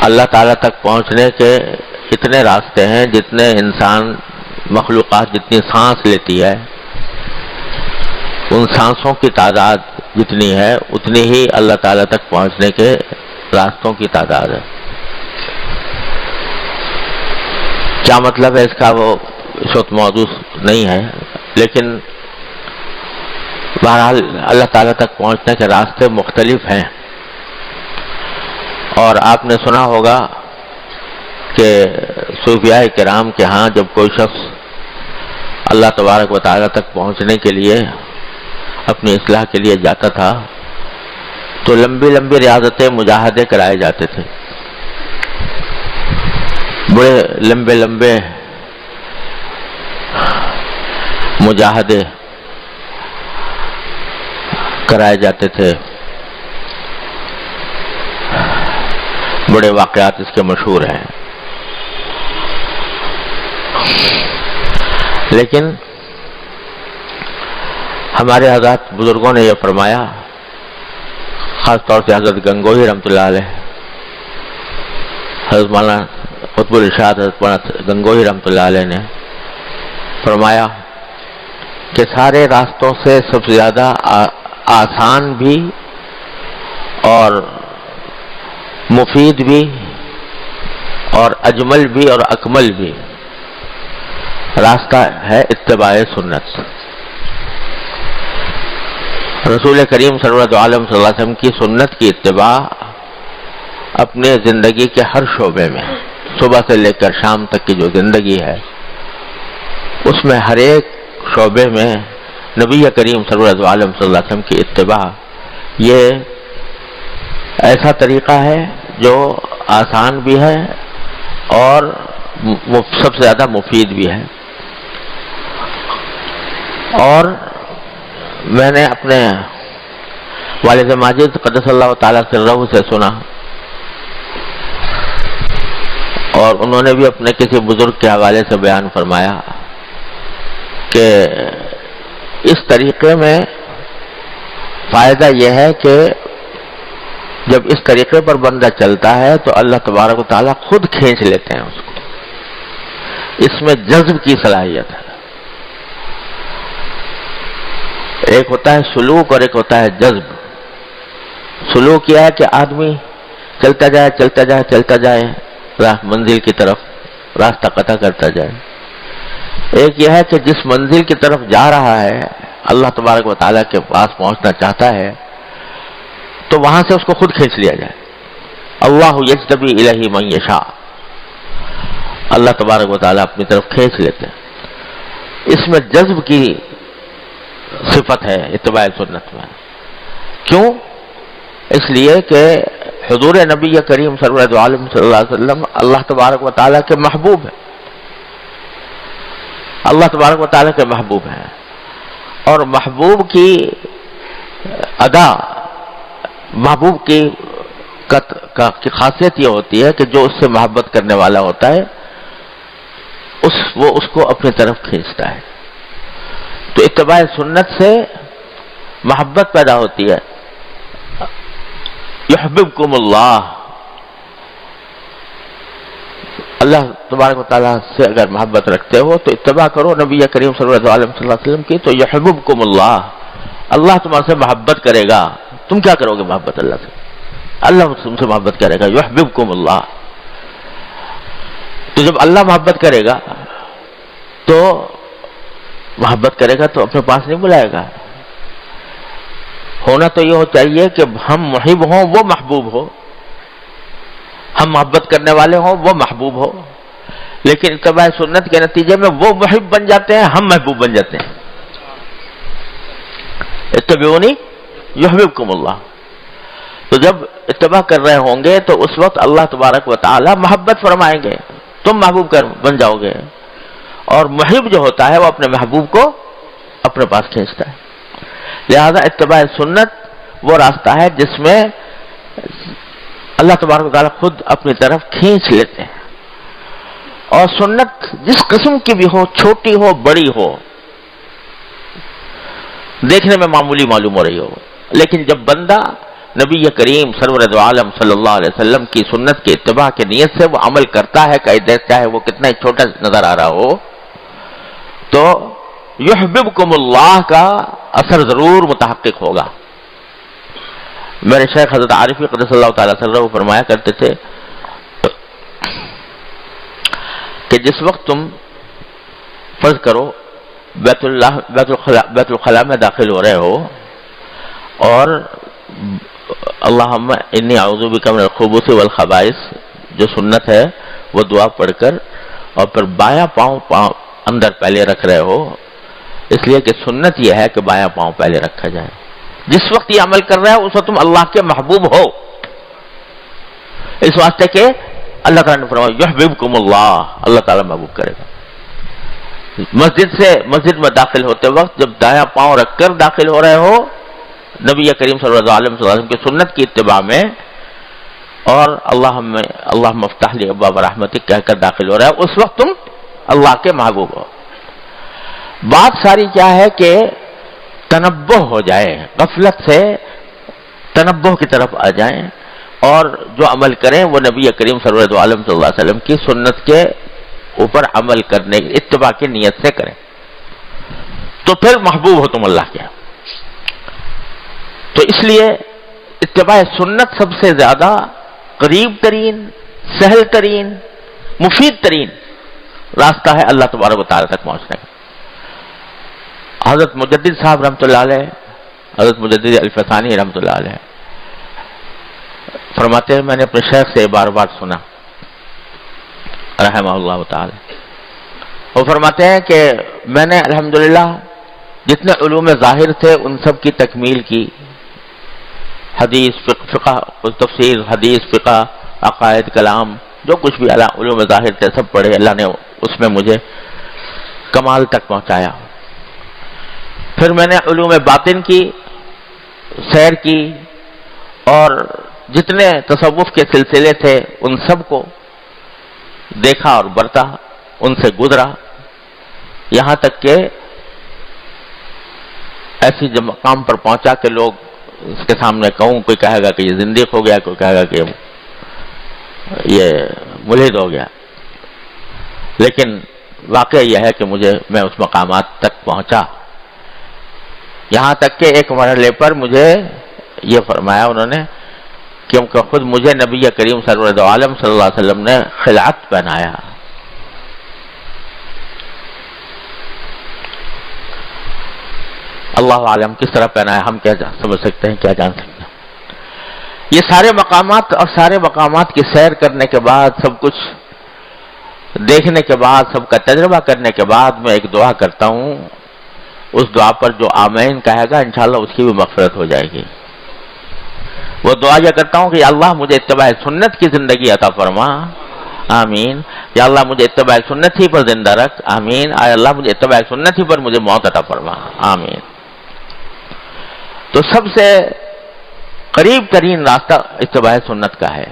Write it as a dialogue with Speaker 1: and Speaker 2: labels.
Speaker 1: اللہ تعالیٰ تک پہنچنے کے اتنے راستے ہیں جتنے انسان مخلوقات جتنی سانس لیتی ہے، ان سانسوں کی تعداد جتنی ہے اتنی ہی اللہ تعالیٰ تک پہنچنے کے راستوں کی تعداد ہے۔ کیا مطلب ہے اس کا وہ اس وقت موضوع نہیں ہے، لیکن بہرحال اللہ تعالیٰ تک پہنچنے کے راستے مختلف ہیں۔ اور آپ نے سنا ہوگا کہ صوفیاء کرام کے ہاں جب کوئی شخص اللہ تبارک و تعالیٰ تک پہنچنے کے لیے اپنی اصلاح کے لیے جاتا تھا تو لمبی لمبی ریاضتیں مجاہدے کرائے جاتے تھے، بڑے لمبے لمبے مجاہدے کرائے جاتے تھے، بڑے واقعات اس کے مشہور ہیں۔ لیکن ہمارے حضرات بزرگوں نے یہ فرمایا، خاص طور سے حضرت گنگوہی رحمۃ اللہ علیہ، حضرت مولانا قطب الارشاد حضرت مولانا گنگوہی رحمۃ اللہ علیہ نے فرمایا کہ سارے راستوں سے سب سے زیادہ آسان بھی اور مفید بھی اور اجمل بھی اور اکمل بھی راستہ ہے اتباع سنت۔ رسول کریم سرورت عالم صلی اللہ علیہ وسلم کی سنت کی اتباع اپنے زندگی کے ہر شعبے میں، صبح سے لے کر شام تک کی جو زندگی ہے اس میں ہر ایک شعبے میں نبی کریم سرورت عالم صلی اللہ علیہ وسلم کی اتباع یہ ایسا طریقہ ہے جو آسان بھی ہے اور سب سے زیادہ مفید بھی ہے۔ اور میں نے اپنے والد ماجد قدس اللہ تعالیٰ سرہ سے سنا، اور انہوں نے بھی اپنے کسی بزرگ کے حوالے سے بیان فرمایا کہ اس طریقے میں فائدہ یہ ہے کہ جب اس طریقے پر بندہ چلتا ہے تو اللہ تبارک و تعالیٰ خود کھینچ لیتے ہیں اس کو، اس میں جذب کی صلاحیت ہے۔ ایک ہوتا ہے سلوک اور ایک ہوتا ہے جذب۔ سلوک یہ ہے کہ آدمی چلتا جائے چلتا جائے چلتا جائے منزل کی طرف راستہ قطع کرتا جائے۔ ایک یہ ہے کہ جس منزل کی طرف جا رہا ہے اللہ تبارک و تعالیٰ کے پاس پہنچنا چاہتا ہے تو وہاں سے اس کو خود کھینچ لیا جائے۔ اللہ یجتبی الیہ من یشاء، اللہ تبارک و تعالیٰ اپنی طرف کھینچ لیتے ہیں۔ اس میں جذب کی صفت ہے اتباع سنت میں۔ کیوں؟ اس لیے کہ حضور نبی کریم سرورت عالم صلی اللہ علیہ وسلم اللہ تبارک و تعالیٰ کے محبوب ہیں، اللہ تبارک و تعالیٰ کے محبوب ہیں، اور محبوب کی ادا، محبوب کی خاصیت یہ ہوتی ہے کہ جو اس سے محبت کرنے والا ہوتا ہے وہ اس کو اپنی طرف کھینچتا ہے۔ تو اتباع سنت سے محبت پیدا ہوتی ہے۔ یحببکم اللہ، اللہ تبارک و تعالیٰ سے اگر محبت رکھتے ہو تو اتباع کرو نبی کریم صلی اللہ علیہ وسلم کی، تو یحببکم اللہ، اللہ تمہارے سے محبت کرے گا۔ تم کیا کرو گے محبت اللہ سے؟ اللہ تم سے محبت کرے گا۔ یحببکم اللہ، تو جب اللہ محبت کرے گا تو محبت کرے گا تو اپنے پاس نہیں بلائے گا۔ ہونا تو یہ ہو چاہیے کہ ہم محب ہوں وہ محبوب ہو، ہم محبت کرنے والے ہوں وہ محبوب ہو، لیکن اتباع سنت کے نتیجے میں وہ محب بن جاتے ہیں، ہم محبوب بن جاتے ہیں۔ اتبعونی یحببکم اللہ، تو جب اتباع کر رہے ہوں گے تو اس وقت اللہ تبارک و تعالی محبت فرمائیں گے، تم محبوب بن جاؤ گے، اور محب جو ہوتا ہے وہ اپنے محبوب کو اپنے پاس کھینچتا ہے۔ لہذا اتباع سنت وہ راستہ ہے جس میں اللہ تبارک و تعالیٰ خود اپنی طرف کھینچ لیتے ہیں، اور سنت جس قسم کی بھی ہو، چھوٹی ہو بڑی ہو، دیکھنے میں معمولی معلوم ہو رہی ہو، لیکن جب بندہ نبی کریم سرور دو عالم صلی اللہ علیہ وسلم کی سنت کے اتباع کی نیت سے وہ عمل کرتا ہے، چاہے وہ کتنا ہی چھوٹا نظر آ رہا ہو، تو یحببکم اللہ کا اثر ضرور متحقق ہوگا۔ میرے شیخ حضرت عارفی قدس اللہ تعالیٰ سرہ فرمایا کرتے تھے کہ جس وقت تم فرض کرو بیت الخلاء میں داخل ہو رہے ہو اور اللہم انی اعوذ بک من الخبث والخبائث جو سنت ہے وہ دعا پڑھ کر اور پھر بایاں پاؤں اندر پہلے رکھ رہے ہو، اس لیے کہ سنت یہ ہے کہ بایاں پاؤں پہلے رکھا جائے۔ جس وقت یہ عمل کر رہا ہے اس وقت تم اللہ کے محبوب ہو، اس واسطے کہ اللہ تعالیٰ نے فرمایا یحببکم اللہ، اللہ تعالیٰ محبوب کرے گا۔ مسجد میں داخل ہوتے وقت جب دایاں پاؤں رکھ کر داخل ہو رہے ہو نبی کریم صلی اللہ علیہ وسلم کی سنت کی اتباع میں، اور اللہم افتح لی ابواب رحمتک کہہ کر داخل ہو رہا ہے، اس وقت تم اللہ کے محبوب ہو۔ بات ساری کیا ہے کہ تنبہ ہو جائے، غفلت سے تنبہ کی طرف آ جائیں اور جو عمل کریں وہ نبی کریم صلی اللہ علیہ وسلم کی سنت کے اوپر عمل کرنے اتباع کی نیت سے کریں، تو پھر محبوب ہو تم اللہ کے۔ تو اس لیے اتباع سنت سب سے زیادہ قریب ترین، سہل ترین، مفید ترین راستہ ہے اللہ تبارک و تعالیٰ تک پہنچنے کا۔ حضرت مجدد صاحب رحمۃ اللہ علیہ، حضرت مجدد الفسانی رحمۃ اللہ علیہ فرماتے ہیں، میں نے اپنے شیخ سے بار بار سنا رحمہ اللہ تعالی، وہ فرماتے ہیں کہ میں نے الحمدللہ جتنے علوم ظاہر تھے ان سب کی تکمیل کی، حدیث فقہ تفسیر، حدیث فقہ، عقائد، کلام، جو کچھ بھی علوم ظاہر تھے سب پڑھے، اللہ نے اس میں مجھے کمال تک پہنچایا۔ پھر میں نے علوم باطن کی سیر کی اور جتنے تصوف کے سلسلے تھے ان سب کو دیکھا اور برتا، ان سے گزرا، یہاں تک کہ ایسی مقام پر پہنچا کہ لوگ اس کے سامنے کہوں، کوئی کہے گا کہ یہ زندیق ہو گیا، کوئی کہے گا کہ یہ ملحد ہو گیا، لیکن واقعہ یہ ہے کہ میں اس مقامات تک پہنچا، یہاں تک کہ ایک مرحلے پر مجھے یہ فرمایا انہوں نے کیونکہ خود مجھے نبی کریم سرور عالم صلی اللہ علیہ وسلم نے خلعت پہنایا۔ اللہ عالم کس طرح پہنایا ہم کیا سمجھ سکتے ہیں، کیا جان سکتے ہیں۔ یہ سارے مقامات اور سارے مقامات کی سیر کرنے کے بعد، سب کچھ دیکھنے کے بعد، سب کا تجربہ کرنے کے بعد میں ایک دعا کرتا ہوں، اس دعا پر جو آمین کہے گا انشاءاللہ اس کی بھی مغفرت ہو جائے گی۔ وہ دعا یہ کرتا ہوں کہ یا اللہ مجھے اتباع سنت کی زندگی عطا فرما، آمین۔ یا اللہ مجھے اتباع سنت ہی پر زندہ رکھ، آمین۔ اے اللہ مجھے اتباع سنت ہی پر مجھے موت عطا فرما، آمین۔ تو سب سے قریب ترین راستہ اتباع سنت کا ہے۔